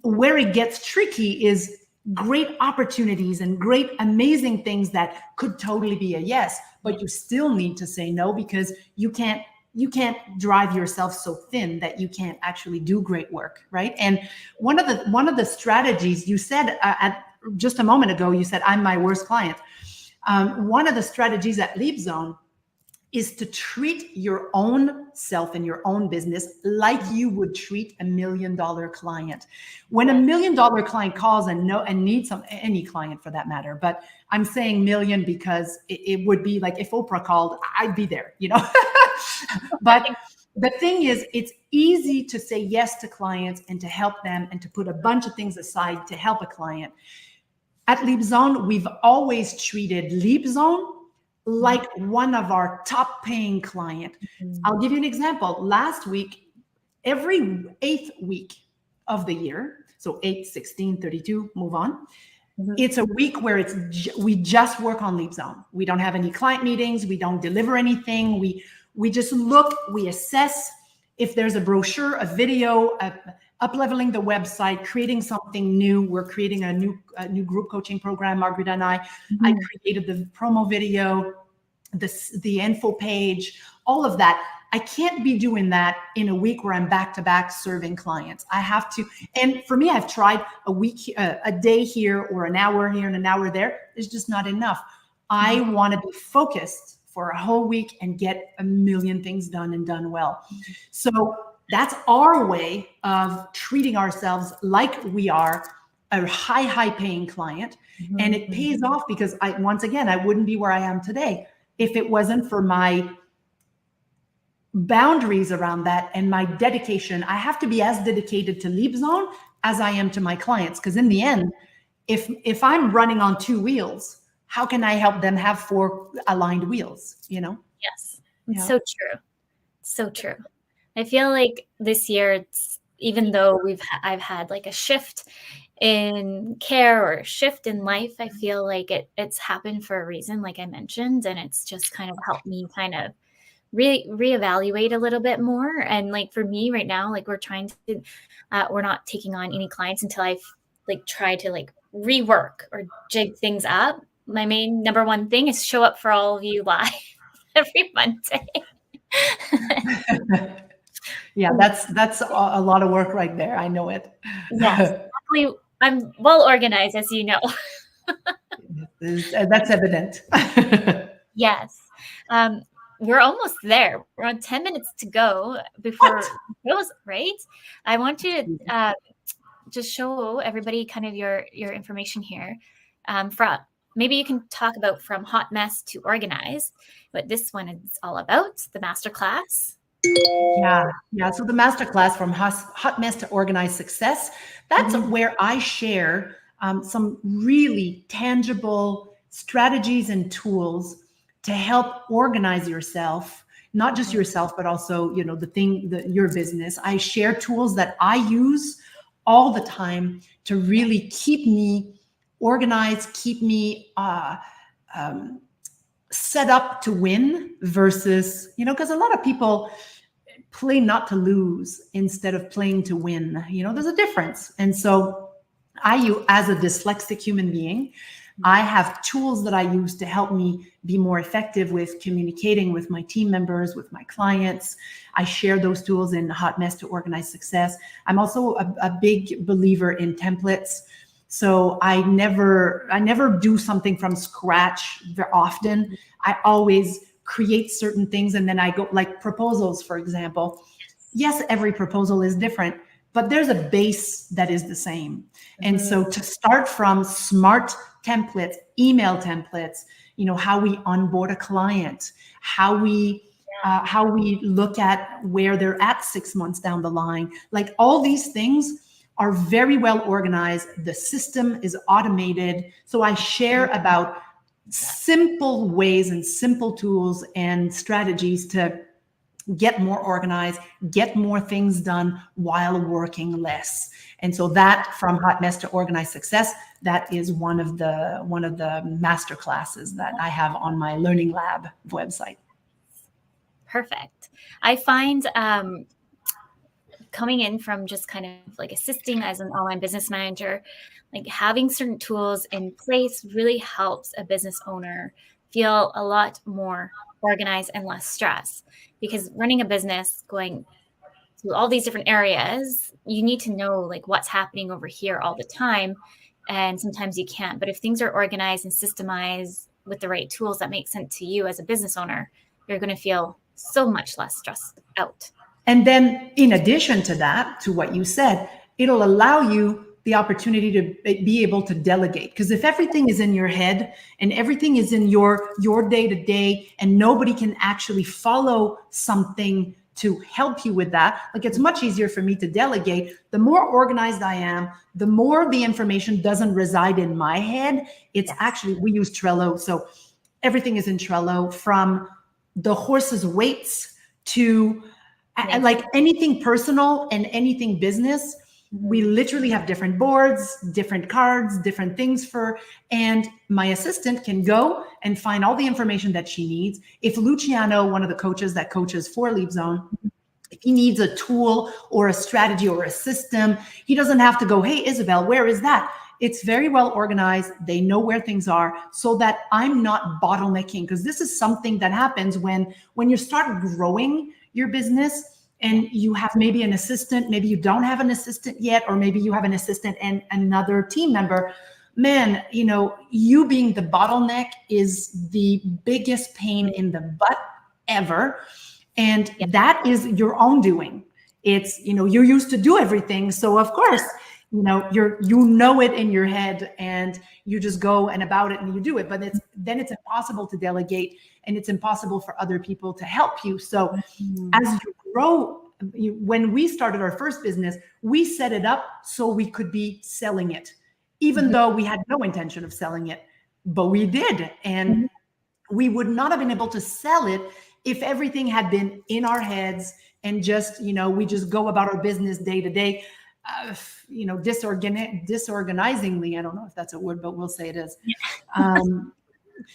Where it gets tricky is great opportunities and great, amazing things that could totally be a yes, but you still need to say no because you can't drive yourself so thin that you can't actually do great work, right? And one of the strategies you said at just a moment ago, you said, I'm my worst client. One of the strategies at LeapZone is to treat your own self and your own business like you would treat $1 million client. When $1 million client calls and needs any client for that matter, but I'm saying million because it would be like if Oprah called, I'd be there, But the thing is, it's easy to say yes to clients and to help them and to put a bunch of things aside to help a client. At LeapZone, we've always treated LeapZone like one of our top paying client. I'll give you an example. Last week, every 8th week of the year, so 8, 16, 32, move on. It's a week where we just work on LeapZone. We don't have any client meetings. We don't deliver anything. We just look, we assess if there's a brochure, a video, up-leveling the website, creating something new. We're creating a new group coaching program, Margarita and I. I created the promo video, the info page, all of that. I can't be doing that in a week where I'm back-to-back serving clients. I have to, and for me, I've tried a day here or an hour here and an hour there. It's just not enough. I want to be focused for a whole week and get 1 million things done and done well. So that's our way of treating ourselves like we are a high paying client. And it pays off because I wouldn't be where I am today if it wasn't for my boundaries around that and my dedication. I have to be as dedicated to LeapZone as I am to my clients. Because in the end, if I'm running on 2 wheels, how can I help them have 4 aligned wheels, Yes. It's so true. So true. I feel like this year, even though I've had like a shift in care or a shift in life, I feel like it's happened for a reason, like I mentioned, and it's just kind of helped me kind of reevaluate a little bit more. And like for me right now, like we're not taking on any clients until I've like tried to like rework or jig things up. My main number one thing is show up for all of you live every Monday. Yeah, that's a lot of work right there. I know it. Yes, luckily I'm well organized, as you know. That's evident. Yes. Um, we're almost there. We're on 10 minutes to go before What? it goes, right? I want you to just show everybody kind of your information here. From maybe you can talk about from hot mess to organized, what this one is all about, the masterclass. Yeah. So the masterclass from hot mess to organized success, that's Mhm. where I share some really tangible strategies and tools to help organize yourself, not just yourself, but also, your business. I share tools that I use all the time to really keep me organized, keep me set up to win versus, because a lot of people play not to lose instead of playing to win. There's a difference. And so you, as a dyslexic human being, I have tools that I use to help me be more effective with communicating with my team members, with my clients. I share those tools in Hot Mess to Organize Success. I'm also a big believer in templates. So I never do something from scratch very often. I always create certain things and then I go, like proposals, for example. Yes, every proposal is different, but there's a base that is the same. And so to start from smart templates, email templates, how we onboard a client, how we look at where they're at 6 months down the line, like all these things are very well organized. The system is automated. So I share about simple ways and simple tools and strategies to get more organized, get more things done while working less. And so that, from hot mess to organized success, that is one of the master classes that I have on my Learning Lab website. Perfect. I find coming in from just kind of like assisting as an online business manager, like having certain tools in place really helps a business owner feel a lot more organized and less stress. Because running a business, going through all these different areas, you need to know like what's happening over here all the time. And sometimes you can't. But if things are organized and systemized with the right tools that make sense to you as a business owner, you're going to feel so much less stressed out. And then in addition to that, to what you said, it'll allow you the opportunity to be able to delegate. Because if everything is in your head and everything is in your day-to-day and nobody can actually follow something to help you with that, like it's much easier for me to delegate. The more organized I am, the more the information doesn't reside in my head. It's actually, we use Trello. So everything is in Trello, from the horse's weights to like anything personal and anything business. We literally have different boards, different cards, different things and my assistant can go and find all the information that she needs. If Luciano, one of the coaches that coaches for LeapZone, if he needs a tool or a strategy or a system, he doesn't have to go, hey, Isabelle, where is that? It's very well organized. They know where things are, so that I'm not bottlenecking. Because this is something that happens when you start growing your business and you have maybe an assistant, maybe you don't have an assistant yet, or maybe you have an assistant and another team member. Man, you being the bottleneck is the biggest pain in the butt ever. And that is your own doing. It's, you're used to do everything. So of course, you it in your head and you just go and about it and you do it. But then it's impossible to delegate and it's impossible for other people to help you. So as you grow, when we started our first business, we set it up so we could be selling it, even though we had no intention of selling it, but we did. And we would not have been able to sell it if everything had been in our heads and just, we just go about our business day to day, disorganizingly. I don't know if that's a word, but we'll say it is.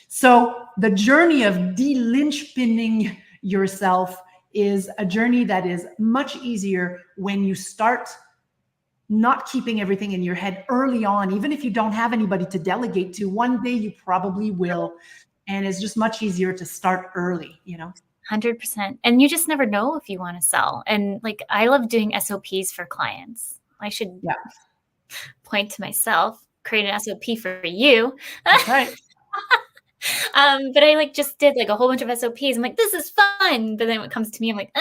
So the journey of de-linchpinning yourself is a journey that is much easier when you start not keeping everything in your head early on. Even if you don't have anybody to delegate to, one day you probably will. And it's just much easier to start early, 100%. And you just never know if you want to sell. And like, I love doing SOPs for clients. I should point to myself, create an SOP for you. That's right. But I like just did like a whole bunch of SOPs. I'm like, this is fun. But then when it comes to me, I'm like,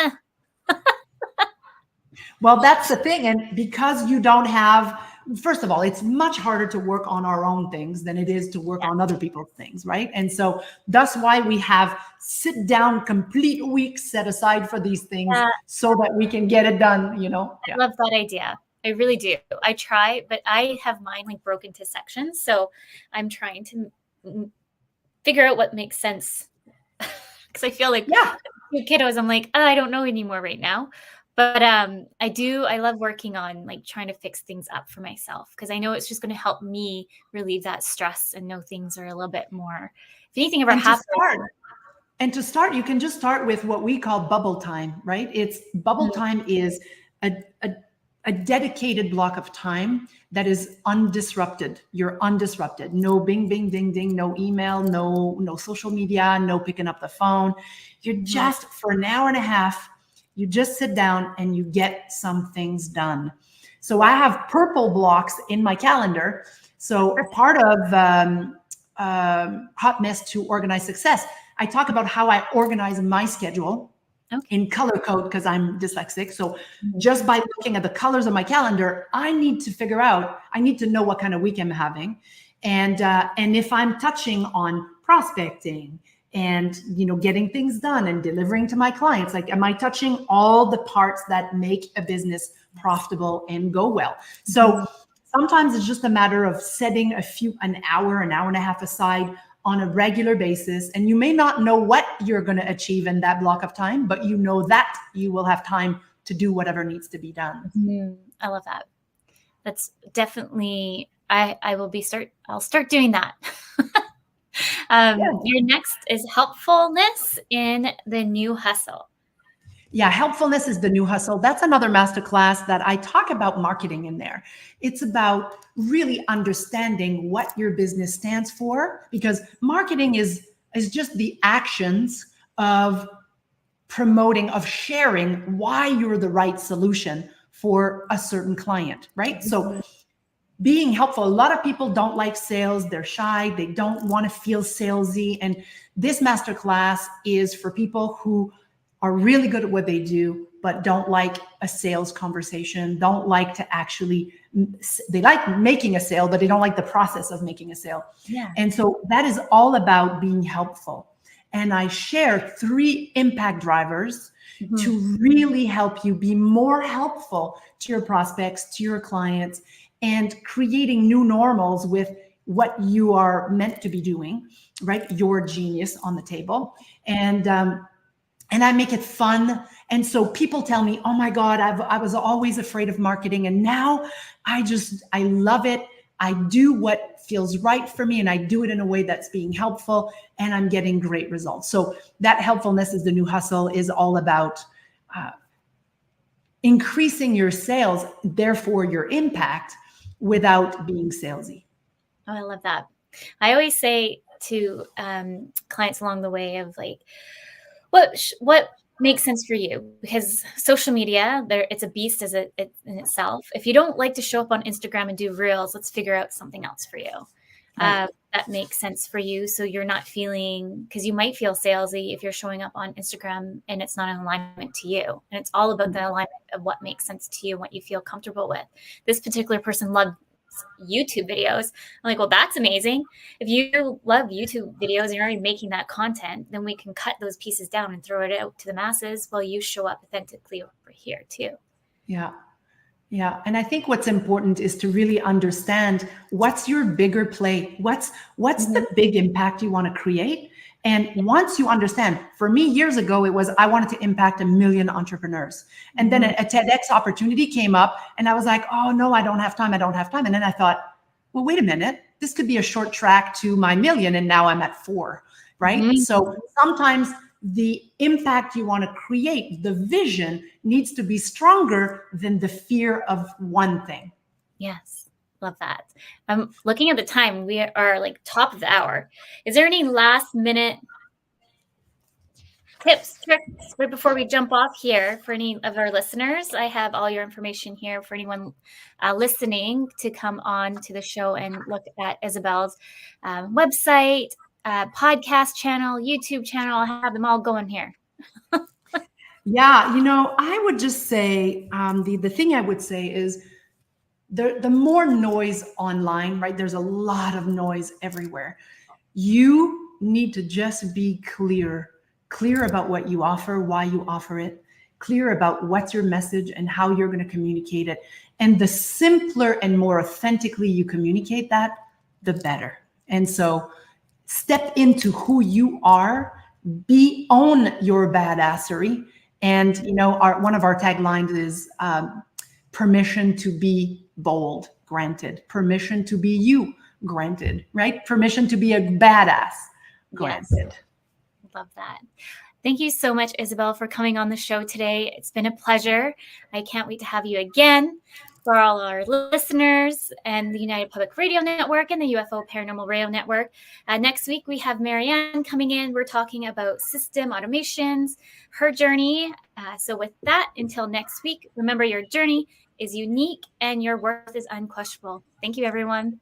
Well, that's the thing. And because you don't have, first of all, it's much harder to work on our own things than it is to work on other people's things, right? And so that's why we have sit down complete weeks set aside for these things so that we can get it done, you know? I love that idea. I really do. I try, but I have mine like broken into sections. So I'm trying to figure out what makes sense. Because I feel like with kiddos, I'm like, I don't know anymore right now. But I love working on like trying to fix things up for myself, because I know it's just going to help me relieve that stress and know things are a little bit more, if anything ever happens. And to start, you can just start with what we call bubble time, right? It's bubble time is a dedicated block of time that is undisrupted. You're undisrupted. No bing, bing, ding, ding, no email, no social media, no picking up the phone. You're just for an hour and a half, you just sit down and you get some things done. So I have purple blocks in my calendar. So part of Hot Mess to Organize Success, I talk about how I organize my schedule in color code because I'm dyslexic. So just by looking at the colors of my calendar, I need to know what kind of week I'm having. And if I'm touching on prospecting and, you know, getting things done and delivering to my clients, like, am I touching all the parts that make a business profitable and go well? So sometimes it's just a matter of setting an hour and a half aside on a regular basis. And you may not know what you're going to achieve in that block of time, but you know that you will have time to do whatever needs to be done. I love that. That's definitely, I'll start doing that. Your next is helpfulness in the new hustle. Yeah, helpfulness is the new hustle. That's another masterclass that I talk about marketing in there. It's about really understanding what your business stands for, because marketing is just the actions of promoting, of sharing why you're the right solution for a certain client, right? So being helpful. A lot of people don't like sales. They're shy. They don't want to feel salesy. And this masterclass is for people who are really good at what they do, but don't like a sales conversation, don't like to actually, they like making a sale, but they don't like the process of making a sale. And so that is all about being helpful. And I share 3 impact drivers to really help you be more helpful to your prospects, to your clients, and creating new normals with what you are meant to be doing, right? Your genius on the table. And I make it fun. And so people tell me, oh my God, I was always afraid of marketing. And now I love it. I do what feels right for me, and I do it in a way that's being helpful, and I'm getting great results. So that helpfulness is the new hustle is all about increasing your sales, therefore your impact, without being salesy. Oh, I love that. I always say to clients along the way of like, what makes sense for you? Because social media, it's a beast in itself. If you don't like to show up on Instagram and do reels, let's figure out something else for you. That makes sense for you. So you're not feeling, because you might feel salesy if you're showing up on Instagram and it's not in alignment to you. And it's all about the alignment of what makes sense to you and what you feel comfortable with. This particular person loved YouTube videos. I'm like, well, that's amazing. If you love YouTube videos and you're already making that content, then we can cut those pieces down and throw it out to the masses while you show up authentically over here too. Yeah. And I think what's important is to really understand what's your bigger play. What's the big impact you want to create? And once you understand, for me years ago, it was, I wanted to impact 1 million entrepreneurs. And then a TEDx opportunity came up and I was like, oh no, I don't have time. And then I thought, well, wait a minute, this could be a short track to my 1 million. And now I'm at 4, right? So sometimes the impact you want to create, the vision needs to be stronger than the fear of one thing. Yes. Love that. I'm looking at the time. We are like top of the hour. Is there any last minute tips, tricks, right before we jump off here for any of our listeners. I have all your information here for anyone listening to come on to the show and look at Isabelle's website, podcast channel, YouTube channel. I'll have them all going here. Yeah, I would just say the thing I would say is the more noise online, right? There's a lot of noise everywhere. You need to just be clear about what you offer, why you offer it, clear about what's your message and how you're going to communicate it. And the simpler and more authentically you communicate that, the better. And so step into who you are, own your badassery. And one of our taglines is permission to be bold, granted. Permission to be you, granted, right? Permission to be a badass, granted. Yes. Love that. Thank you so much, Isabelle, for coming on the show today. It's been a pleasure. I can't wait to have you again. For all our listeners and the United Public Radio Network and the UFO Paranormal Radio Network. Next week, we have Marianne coming in. We're talking about system automations, her journey. So with that, until next week, remember your journey is unique and your worth is unquestionable. Thank you, everyone.